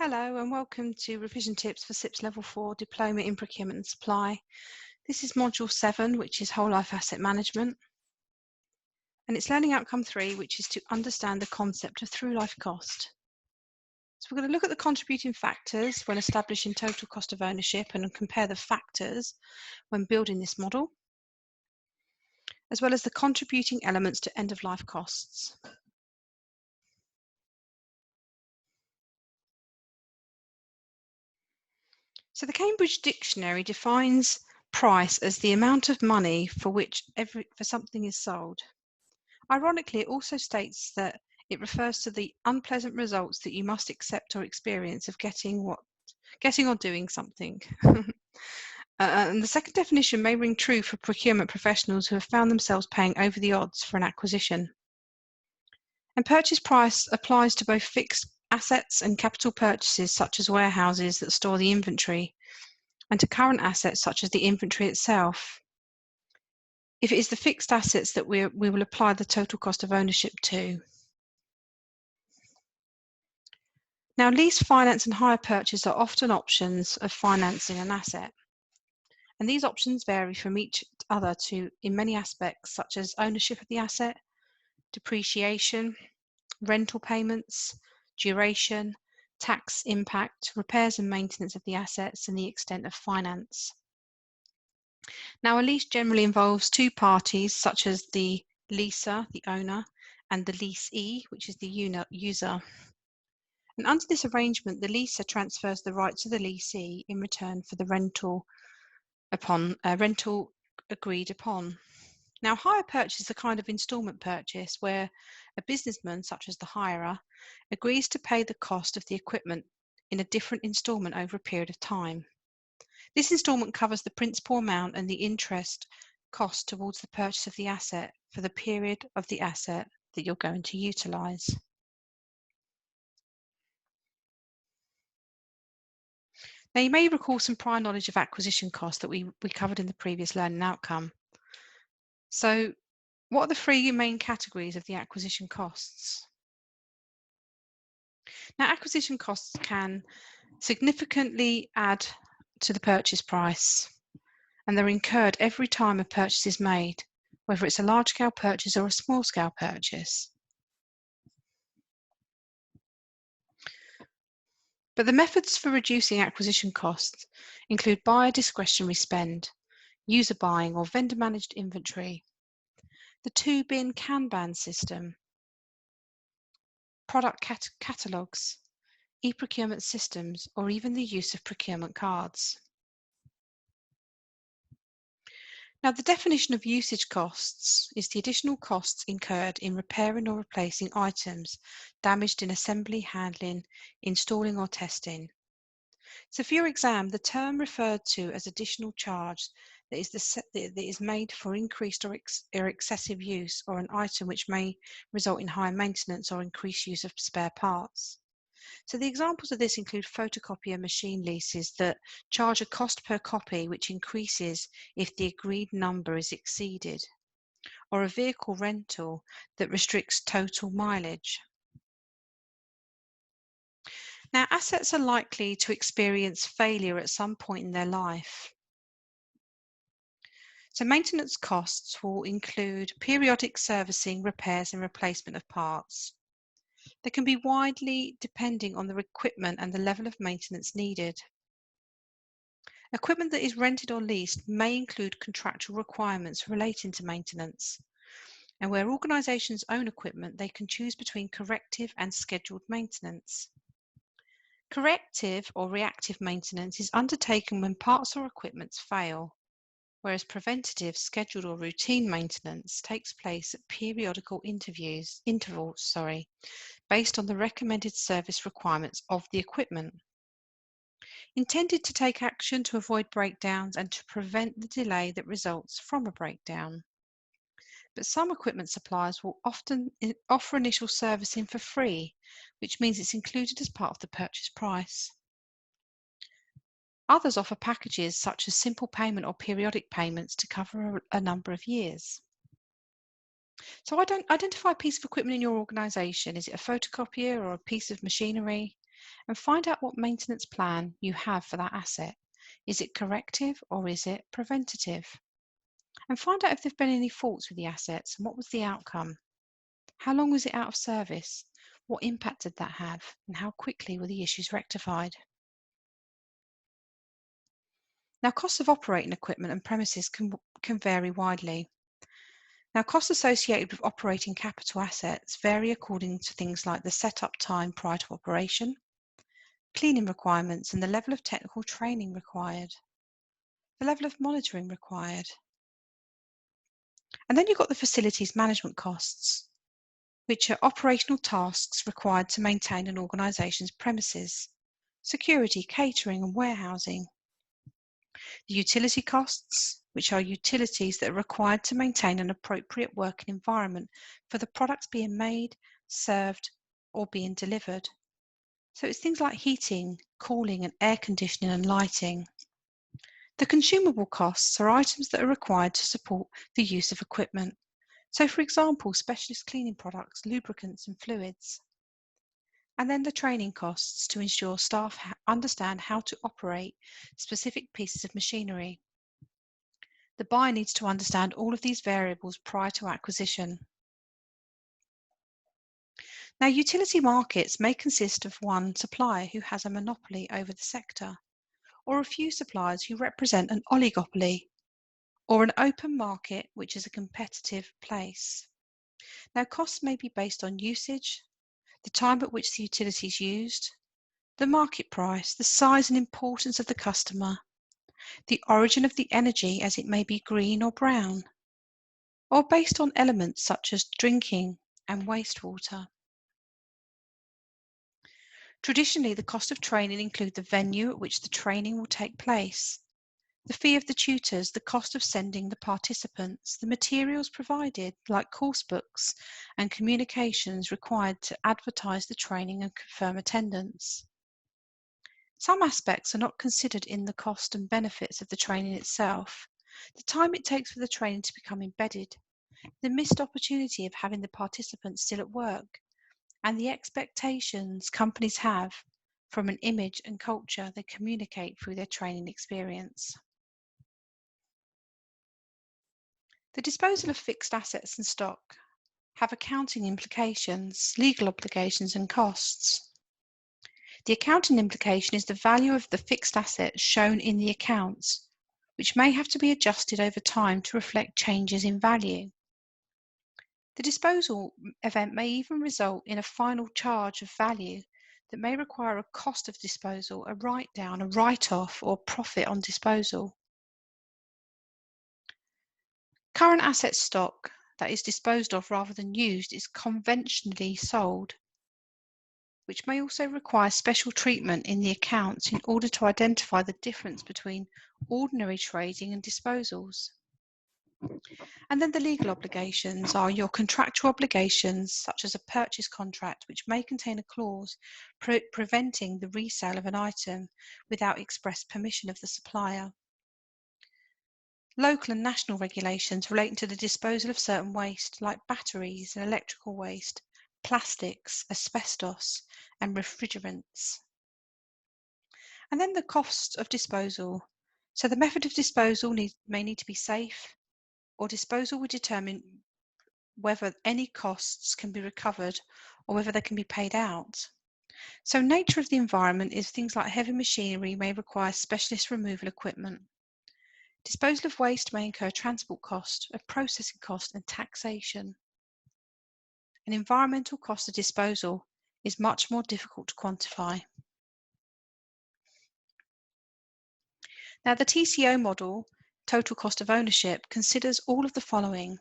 Hello and welcome to revision tips for CIPS Level 4 Diploma in Procurement and Supply. This is Module 7, which is Whole Life Asset Management. And it's Learning Outcome 3, which is to understand the concept of through life cost. So we're going to look at the contributing factors when establishing total cost of ownership and compare the factors when building this model, as well as the contributing elements to end-of-life costs. So the Cambridge Dictionary defines price as the amount of money for which something is sold. Ironically, it also states that it refers to the unpleasant results that you must accept or experience of getting or doing something. And the second definition may ring true for procurement professionals who have found themselves paying over the odds for an acquisition. And purchase price applies to both fixed assets and capital purchases such as warehouses that store the inventory, and to current assets such as the inventory itself. If it is the fixed assets that we will apply the total cost of ownership to. Now, lease, finance and hire purchase are often options of financing an asset. And these options vary from each other in many aspects, such as ownership of the asset, depreciation, rental payments, duration, tax impact, repairs and maintenance of the assets, and the extent of finance. Now, a lease generally involves two parties, such as the leaser, the owner, and the leasee, which is the user. And under this arrangement, the leaser transfers the rights to the leasee in return for the rental agreed upon. Now, hire purchase is a kind of instalment purchase where a businessman, such as the hirer, agrees to pay the cost of the equipment in a different instalment over a period of time. This instalment covers the principal amount and the interest cost towards the purchase of the asset for the period of the asset that you're going to utilise. Now, you may recall some prior knowledge of acquisition costs that we covered in the previous learning outcome. So, what are the three main categories of the acquisition costs? Now, acquisition costs can significantly add to the purchase price, and they're incurred every time a purchase is made, whether it's a large-scale purchase or a small-scale purchase. But the methods for reducing acquisition costs include buyer discretionary spend, user buying or vendor managed inventory, the two-bin Kanban system, product catalogues, e-procurement systems, or even the use of procurement cards. Now, the definition of usage costs is the additional costs incurred in repairing or replacing items damaged in assembly, handling, installing or testing. So for your exam, the term referred to as additional charge that is made for increased or excessive use, or an item which may result in higher maintenance or increased use of spare parts. So the examples of this include photocopier machine leases that charge a cost per copy which increases if the agreed number is exceeded, or a vehicle rental that restricts total mileage. Now, assets are likely to experience failure at some point in their life. So maintenance costs will include periodic servicing, repairs and replacement of parts. They can be widely depending on the equipment and the level of maintenance needed. Equipment that is rented or leased may include contractual requirements relating to maintenance. And where organisations own equipment, they can choose between corrective and scheduled maintenance. Corrective or reactive maintenance is undertaken when parts or equipment fail, whereas preventative, scheduled or routine maintenance takes place at periodical intervals, based on the recommended service requirements of the equipment, intended to take action to avoid breakdowns and to prevent the delay that results from a breakdown. But some equipment suppliers will often offer initial servicing for free, which means it's included as part of the purchase price. Others offer packages such as simple payment or periodic payments to cover a number of years. So identify a piece of equipment in your organisation. Is it a photocopier or a piece of machinery? and find out what maintenance plan you have for that asset. Is it corrective or is it preventative? And find out if there have been any faults with the assets and what was the outcome. How long was it out of service? What impact did that have? And how quickly were the issues rectified? Now, costs of operating equipment and premises can vary widely. Now, costs associated with operating capital assets vary according to things like the setup time prior to operation, cleaning requirements and the level of technical training required, the level of monitoring required. And then you've got the facilities management costs, which are operational tasks required to maintain an organisation's premises, security, catering and warehousing. The utility costs, which are utilities that are required to maintain an appropriate working environment for the products being made, served or being delivered. So it's things like heating, cooling and air conditioning and lighting. The consumable costs are items that are required to support the use of equipment. So for example, specialist cleaning products, lubricants and fluids. And then the training costs to ensure staff understand how to operate specific pieces of machinery. The buyer needs to understand all of these variables prior to acquisition. Now, utility markets may consist of one supplier who has a monopoly over the sector, or a few suppliers who represent an oligopoly, or an open market which is a competitive place. Now, costs may be based on usage, the time at which the utility is used, the market price, the size and importance of the customer, the origin of the energy as it may be green or brown, or based on elements such as drinking and wastewater. Traditionally, the cost of training include the venue at which the training will take place, the fee of the tutors, the cost of sending the participants, the materials provided like course books and communications required to advertise the training and confirm attendance. Some aspects are not considered in the cost and benefits of the training itself. The time it takes for the training to become embedded, the missed opportunity of having the participants still at work, and the expectations companies have from an image and culture they communicate through their training experience. The disposal of fixed assets and stock have accounting implications, legal obligations and costs. The accounting implication is the value of the fixed assets shown in the accounts, which may have to be adjusted over time to reflect changes in value. The disposal event may even result in a final charge of value that may require a cost of disposal, a write-down, a write-off, or profit on disposal. Current asset stock that is disposed of rather than used is conventionally sold, which may also require special treatment in the accounts in order to identify the difference between ordinary trading and disposals. And then the legal obligations are your contractual obligations, such as a purchase contract, which may contain a clause preventing the resale of an item without express permission of the supplier. Local and national regulations relating to the disposal of certain waste, like batteries and electrical waste, plastics, asbestos, and refrigerants. And then the cost of disposal. So the method of disposal may need to be safe, or disposal will determine whether any costs can be recovered or whether they can be paid out. So nature of the environment is things like heavy machinery may require specialist removal equipment. Disposal of waste may incur transport cost, a processing cost and taxation. An environmental cost of disposal is much more difficult to quantify. Now the TCO model, total cost of ownership, considers all of the following: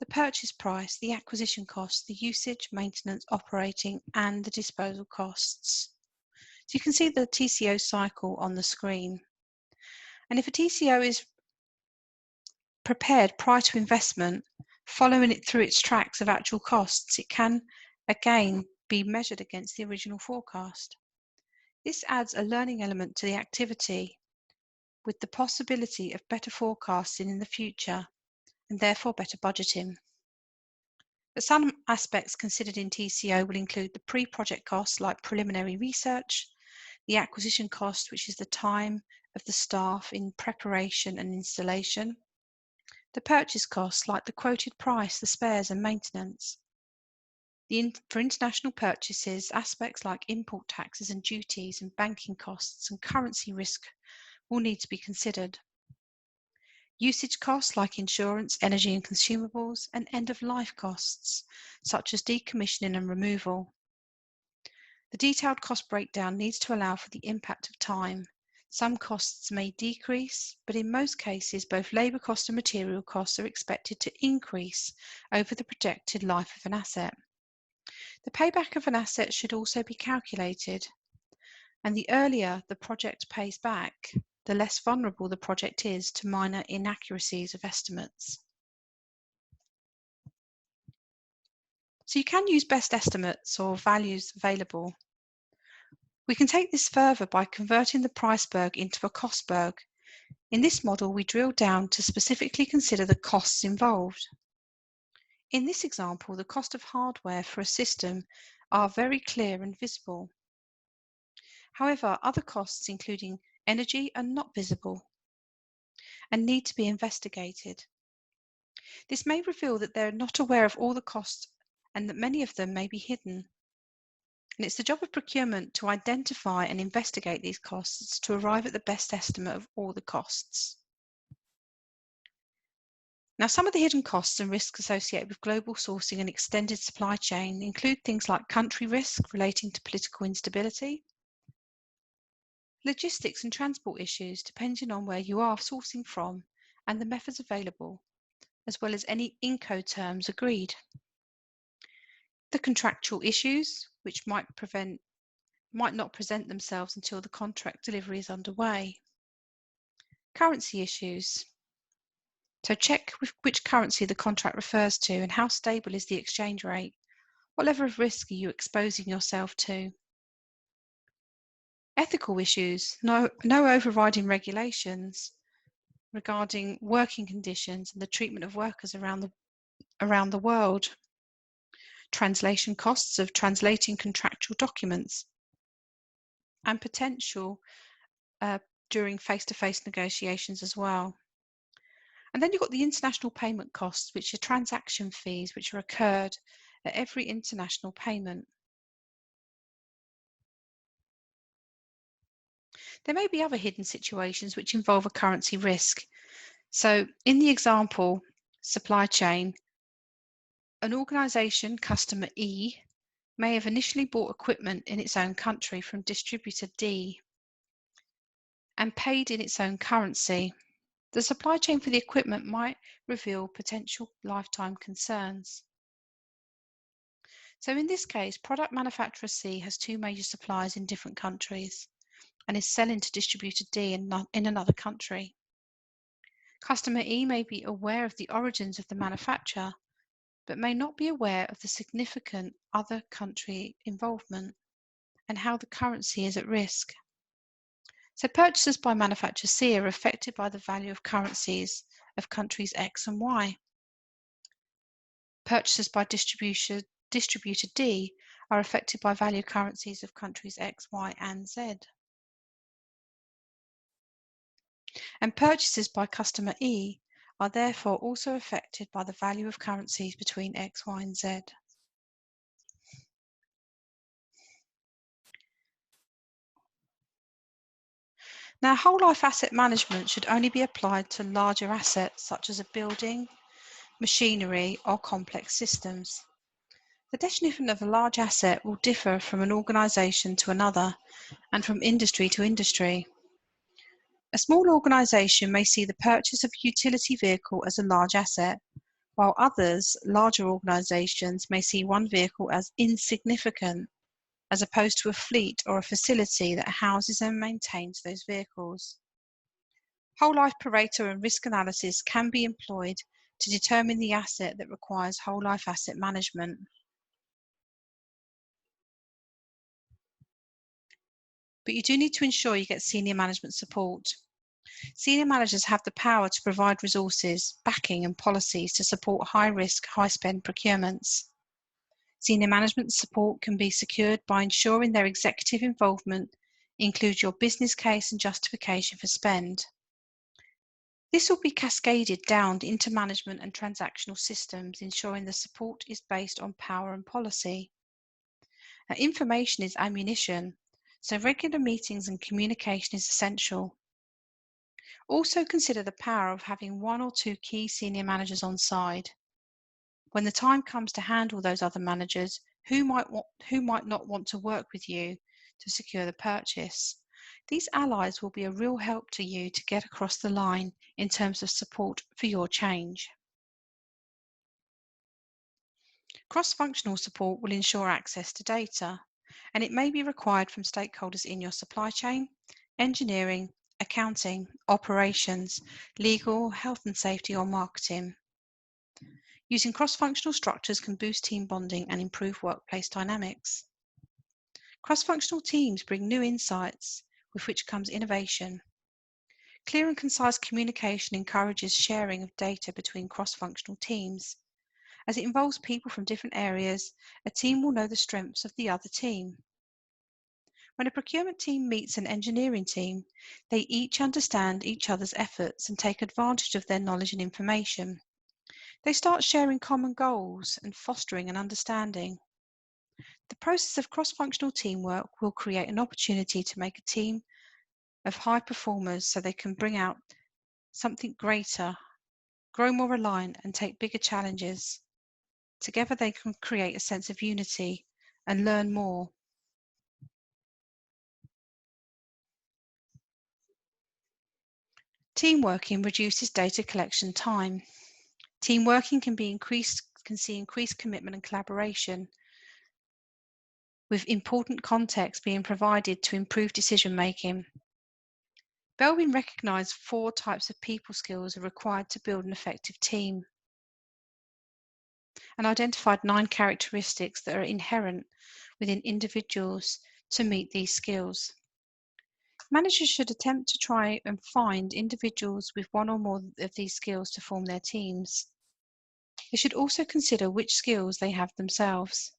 the purchase price, the acquisition cost, the usage, maintenance, operating, and the disposal costs. So you can see the TCO cycle on the screen. And if a TCO is prepared prior to investment, following it through its tracks of actual costs, it can again be measured against the original forecast. This adds a learning element to the activity with the possibility of better forecasting in the future and therefore better budgeting. But some aspects considered in TCO will include the pre-project costs like preliminary research, the acquisition cost, which is the time of the staff in preparation and installation, the purchase costs like the quoted price, the spares and maintenance. For international purchases, aspects like import taxes and duties and banking costs and currency risk will need to be considered. Usage costs like insurance, energy and consumables, and end-of-life costs, such as decommissioning and removal. The detailed cost breakdown needs to allow for the impact of time. Some costs may decrease, but in most cases, both labour costs and material costs are expected to increase over the projected life of an asset. The payback of an asset should also be calculated, and the earlier the project pays back, the less vulnerable the project is to minor inaccuracies of estimates. So you can use best estimates or values available. We can take this further by converting the priceberg into a costberg. In this model, we drill down to specifically consider the costs involved. In this example, the cost of hardware for a system are very clear and visible. However, other costs, including energy, are not visible and need to be investigated. This may reveal that they're not aware of all the costs and that many of them may be hidden. And it's the job of procurement to identify and investigate these costs to arrive at the best estimate of all the costs. Now, some of the hidden costs and risks associated with global sourcing and extended supply chain include things like country risk relating to political instability, logistics and transport issues depending on where you are sourcing from and the methods available, as well as any Incoterms agreed. The contractual issues, which might not present themselves until the contract delivery is underway. Currency issues. So check which currency the contract refers to and how stable is the exchange rate. What level of risk are you exposing yourself to? Ethical issues. No overriding regulations regarding working conditions and the treatment of workers around the world. Translation costs of translating contractual documents and potential during face-to-face negotiations as well. And then you've got the international payment costs, which are transaction fees which are incurred at every international payment. There may be other hidden situations which involve a currency risk. So in the example, supply chain, an organisation, customer E, may have initially bought equipment in its own country from distributor D and paid in its own currency. The supply chain for the equipment might reveal potential lifetime concerns. So in this case, product manufacturer C has two major suppliers in different countries and is selling to distributor D in another country. Customer E may be aware of the origins of the manufacturer, but may not be aware of the significant other country involvement and how the currency is at risk. So purchases by manufacturer C are affected by the value of currencies of countries X and Y. Purchases by distributor D are affected by value currencies of countries X, Y, and Z. And purchases by customer E are therefore also affected by the value of currencies between X, Y, and Z. Now, whole life asset management should only be applied to larger assets such as a building, machinery, or complex systems. The definition of a large asset will differ from an organisation to another and from industry to industry. A small organisation may see the purchase of a utility vehicle as a large asset, while others, larger organisations, may see one vehicle as insignificant, as opposed to a fleet or a facility that houses and maintains those vehicles. Whole life Pareto and risk analysis can be employed to determine the asset that requires whole life asset management. But you do need to ensure you get senior management support. Senior managers have the power to provide resources, backing and policies to support high-risk, high-spend procurements. Senior management support can be secured by ensuring their executive involvement includes your business case and justification for spend. This will be cascaded down into management and transactional systems, ensuring the support is based on power and policy. Now, information is ammunition, so regular meetings and communication is essential. Also consider the power of having one or two key senior managers on side. When the time comes to handle those other managers, who might not want to work with you to secure the purchase, these allies will be a real help to you to get across the line in terms of support for your change. Cross-functional support will ensure access to data, and it may be required from stakeholders in your supply chain, engineering, accounting, operations, legal, health and safety, or marketing. Using cross-functional structures can boost team bonding and improve workplace dynamics. Cross-functional teams bring new insights, with which comes innovation. Clear and concise communication encourages sharing of data between cross-functional teams. As it involves people from different areas, a team will know the strengths of the other team. When a procurement team meets an engineering team, they each understand each other's efforts and take advantage of their knowledge and information. They start sharing common goals and fostering an understanding. The process of cross-functional teamwork will create an opportunity to make a team of high performers so they can bring out something greater, grow more reliant, and take bigger challenges. Together they can create a sense of unity and learn more. Teamworking reduces data collection time. Teamworking can see increased commitment and collaboration, with important context being provided to improve decision making. Belbin recognised 4 types of people skills are required to build an effective team, and identified 9 characteristics that are inherent within individuals to meet these skills. Managers should attempt to try and find individuals with one or more of these skills to form their teams. They should also consider which skills they have themselves.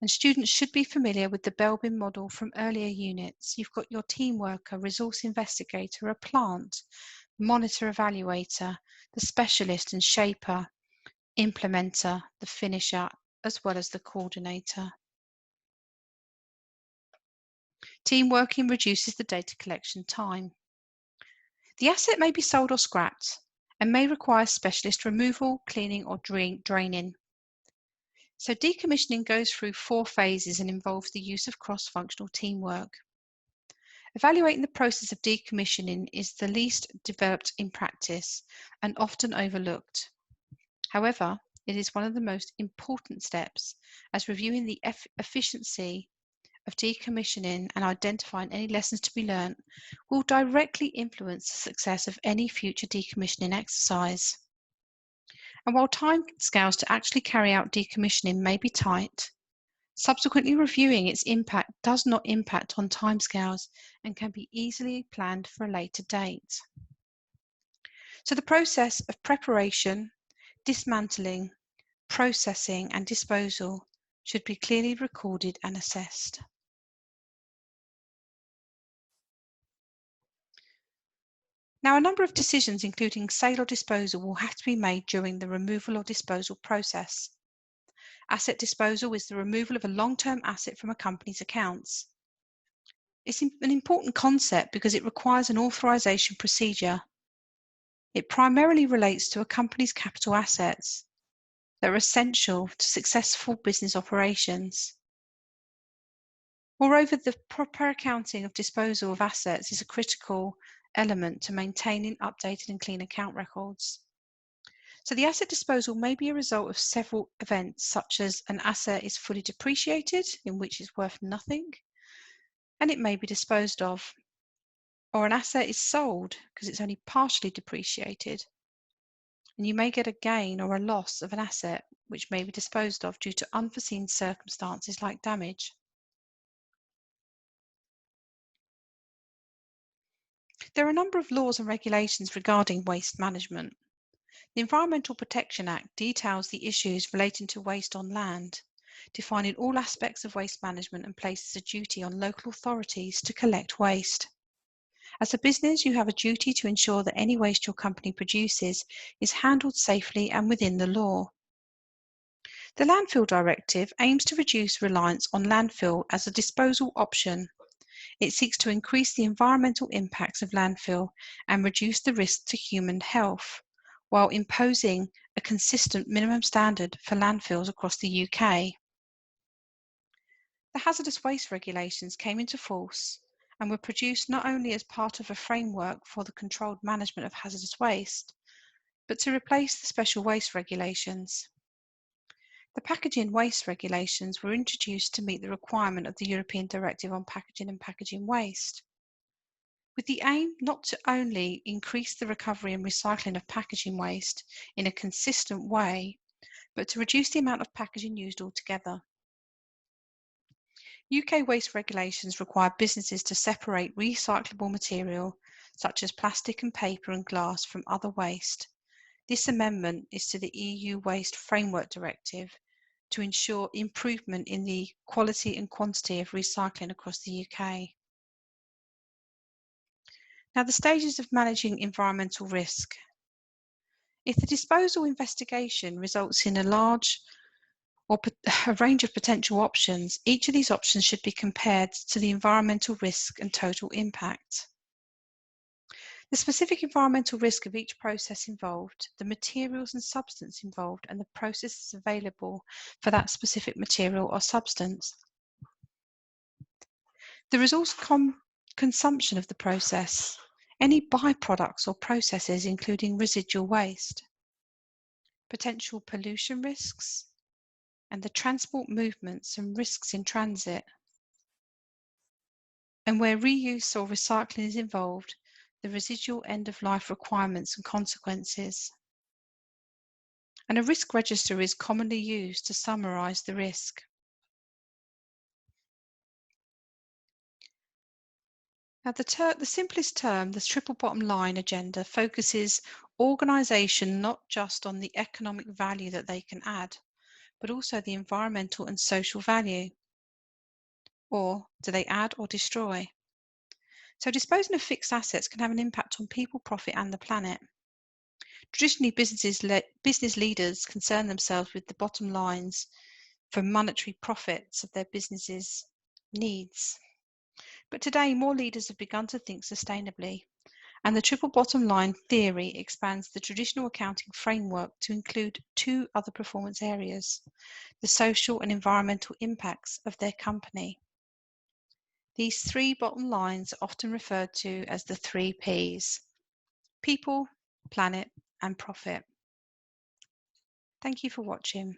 And students should be familiar with the Belbin model from earlier units. You've got your team worker, resource investigator, a plant, monitor evaluator, the specialist and shaper, implementer, the finisher, as well as the coordinator. Team working reduces the data collection time. The asset may be sold or scrapped and may require specialist removal, cleaning, or draining. So decommissioning goes through 4 phases and involves the use of cross-functional teamwork. Evaluating the process of decommissioning is the least developed in practice and often overlooked. However, it is one of the most important steps, as reviewing the efficiency of decommissioning and identifying any lessons to be learnt will directly influence the success of any future decommissioning exercise. And while timescales to actually carry out decommissioning may be tight, subsequently reviewing its impact does not impact on timescales and can be easily planned for a later date. So the process of preparation, dismantling, processing and disposal should be clearly recorded and assessed. Now, a number of decisions, including sale or disposal, will have to be made during the removal or disposal process. Asset disposal is the removal of a long-term asset from a company's accounts. It's an important concept because it requires an authorization procedure. It primarily relates to a company's capital assets that are essential to successful business operations. Moreover, the proper accounting of disposal of assets is a critical element to maintaining updated and clean account records. So the asset disposal may be a result of several events, such as an asset is fully depreciated, in which it's worth nothing, and it may be disposed of, or an asset is sold because it's only partially depreciated, and you may get a gain or a loss of an asset which may be disposed of due to unforeseen circumstances like damage. There are a number of laws and regulations regarding waste management. The Environmental Protection Act details the issues relating to waste on land, defining all aspects of waste management and places a duty on local authorities to collect waste. As a business, you have a duty to ensure that any waste your company produces is handled safely and within the law. The Landfill Directive aims to reduce reliance on landfill as a disposal option. It seeks to increase the environmental impacts of landfill and reduce the risk to human health, while imposing a consistent minimum standard for landfills across the UK. The hazardous waste regulations came into force and were produced not only as part of a framework for the controlled management of hazardous waste, but to replace the special waste regulations. The packaging waste regulations were introduced to meet the requirement of the European Directive on Packaging and Packaging Waste, with the aim not to only increase the recovery and recycling of packaging waste in a consistent way, but to reduce the amount of packaging used altogether. UK waste regulations require businesses to separate recyclable material, such as plastic and paper and glass, from other waste. This amendment is to the EU Waste Framework Directive to ensure improvement in the quality and quantity of recycling across the UK. Now, the stages of managing environmental risk. If the disposal investigation results in a range of potential options, each of these options should be compared to the environmental risk and total impact. The specific environmental risk of each process involved, the materials and substance involved, and the processes available for that specific material or substance. The resource consumption of the process, any byproducts or processes including residual waste, potential pollution risks, and the transport movements and risks in transit. And where reuse or recycling is involved, the residual end-of-life requirements and consequences. And a risk register is commonly used to summarise the risk. Now, the simplest term, the triple bottom line agenda, focuses organisation not just on the economic value that they can add, but also the environmental and social value. Or do they add or destroy? So disposing of fixed assets can have an impact on people, profit and the planet. Traditionally, business leaders concern themselves with the bottom lines for monetary profits of their businesses' needs. But today, more leaders have begun to think sustainably, and the triple bottom line theory expands the traditional accounting framework to include two other performance areas: the social and environmental impacts of their company. These three bottom lines are often referred to as the 3 Ps: people, planet, and profit. Thank you for watching.